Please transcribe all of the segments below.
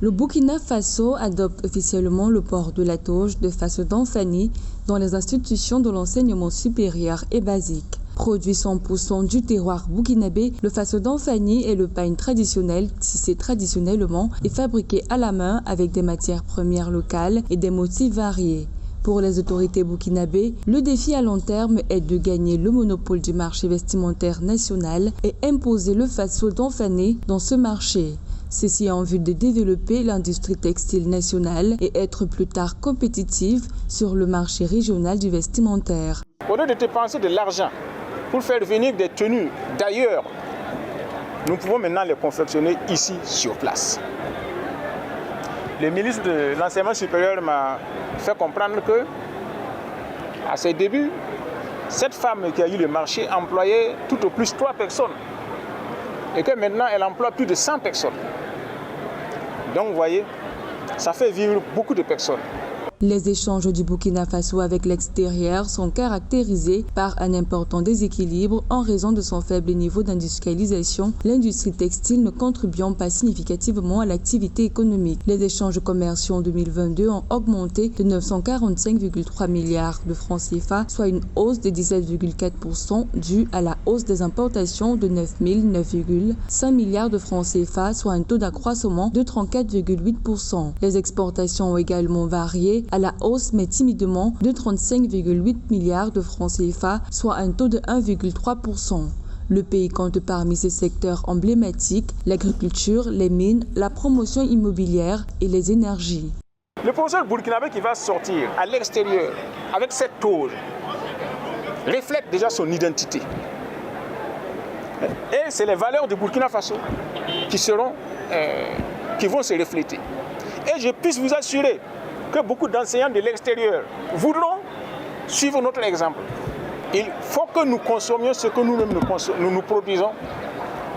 Le Burkina Faso adopte officiellement le port de la toge de Faso d'Anfani dans les institutions de l'enseignement supérieur et basique. Produit 100% du terroir burkinabé, le Faso d'Anfani est le pain traditionnel tissé traditionnellement et fabriqué à la main avec des matières premières locales et des motifs variés. Pour les autorités burkinabées, le défi à long terme est de gagner le monopole du marché vestimentaire national et imposer le Faso d'Anfani dans ce marché. Ceci en vue de développer l'industrie textile nationale et être plus tard compétitive sur le marché régional du vestimentaire. Au lieu de dépenser de l'argent pour faire venir des tenues d'ailleurs, nous pouvons maintenant les confectionner ici sur place. Le ministre de l'Enseignement supérieur m'a fait comprendre que, à ses débuts, cette femme qui a eu le marché employait tout au plus 3 personnes et que maintenant elle emploie plus de 100 personnes. Donc vous voyez, ça fait vivre beaucoup de personnes. Les échanges du Burkina Faso avec l'extérieur sont caractérisés par un important déséquilibre en raison de son faible niveau d'industrialisation, l'industrie textile ne contribuant pas significativement à l'activité économique. Les échanges commerciaux en 2022 ont augmenté de 945,3 milliards de francs CFA, soit une hausse de 17,4% due à la hausse des importations de 9,5 milliards de francs CFA, soit un taux d'accroissement de 34,8%. Les exportations ont également varié à la hausse mais timidement de 35,8 milliards de francs CFA, soit un taux de 1,3%. Le pays compte parmi ses secteurs emblématiques l'agriculture, les mines, la promotion immobilière et les énergies. Le professeur burkinabé qui va sortir à l'extérieur avec cette toge reflète déjà son identité. Et c'est les valeurs du Burkina Faso qui vont se refléter. Et je puisse vous assurer que beaucoup d'enseignants de l'extérieur voudront suivre notre exemple. Il faut que nous consommions ce que nous-mêmes nous produisons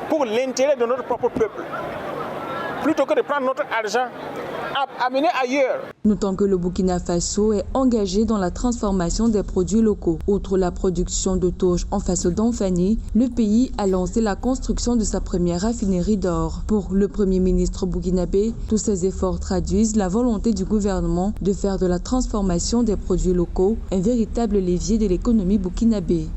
pour l'intérêt de notre propre peuple, plutôt que de prendre notre argent amener ailleurs. Notons que le Burkina Faso est engagé dans la transformation des produits locaux. Outre la production de toge en Faso d'Anfani, le pays a lancé la construction de sa première raffinerie d'or. Pour le Premier ministre burkinabé, tous ces efforts traduisent la volonté du gouvernement de faire de la transformation des produits locaux un véritable levier de l'économie burkinabé.